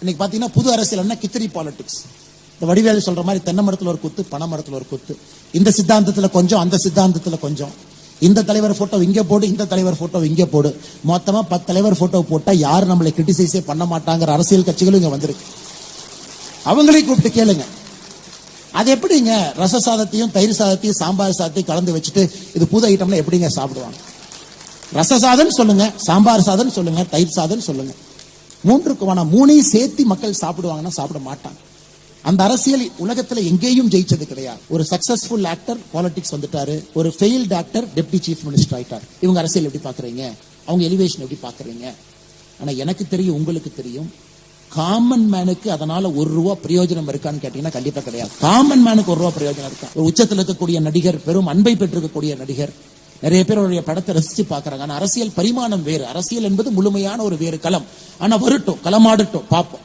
இன்னைக்கு பாத்தீங்கன்னா புது அரசியல் கிச்சரி பாலிடிக்ஸ். இந்த வடிவேலு சொல்ற மாதிரி தென்னை மரத்துல ஒரு குத்து, பனை மரத்துல ஒரு குத்து, இந்த சித்தாந்தத்துல கொஞ்சம், அந்த சித்தாந்தத்துல கொஞ்சம், இந்த தலைவர் போட்டோ இங்க போடு, இந்த தலைவர் போட்டோ இங்க போடு, மொத்தமா 10 தலைவர் போட்டோ போட்டா யாரும் நம்மளை கிரிட்டிசைஸே பண்ண மாட்டாங்கிற அரசியல் கட்சிகளும் இங்க வந்திருக்கு. அவங்களையும் கூப்பிட்டு கேளுங்க, அது எப்படிங்க ரச சாதத்தையும் தயிர் சாதத்தையும் சாம்பார் சாதத்தையும் கலந்து வச்சுட்டு இது புது ஐட்டம்ல எப்படிங்க சாப்பிடுவாங்க? ரச சாதம் சொல்லுங்க, சாம்பார் சாதம் சொல்லுங்க, தயிர் சாதம் சொல்லுங்க, மூணையும் சேர்த்து மக்கள் சாப்பிடுவாங்கன்னா சாப்பிட மாட்டாங்க. அந்த அரசியல் உலகத்துல எங்கேயும் ஜெயிச்சது கிடையாது. ஒரு சக்சஸ்ஃபுல் ஆக்டர் பாலிடிக்ஸ் வந்துட்டாரு, ஒரு failed actor deputy chief minister ஆயிட்டார். இவங்க அரசியல் எப்படி பாக்குறீங்க? அவங்க எலிவேஷன் எப்படி பாக்குறீங்க? ஆனா எனக்கு தெரியும், உங்களுக்கு தெரியும், காமன் மேனுக்கு அதனால ₹1 பிரயோஜனம் இருக்கான்னு கேட்டீங்கன்னா கண்டிப்பா கிடையாது. காமன் மேனுக்கு ₹1 பிரயோஜனம் இருக்கா? ஒரு உச்சத்தில் இருக்கக்கூடிய நடிகர், பெரும் அன்பை பெற்றிருக்கக்கூடிய நடிகர், நிறைய பேர் அவருடைய படத்தை ரசிச்சு பாக்குறாங்க. ஆனா அரசியல் பரிமாணம் வேறு. அரசியல் என்பது முழுமையான ஒரு வேறு களம். ஆனா வரட்டும், களமாடட்டும், பார்ப்போம்.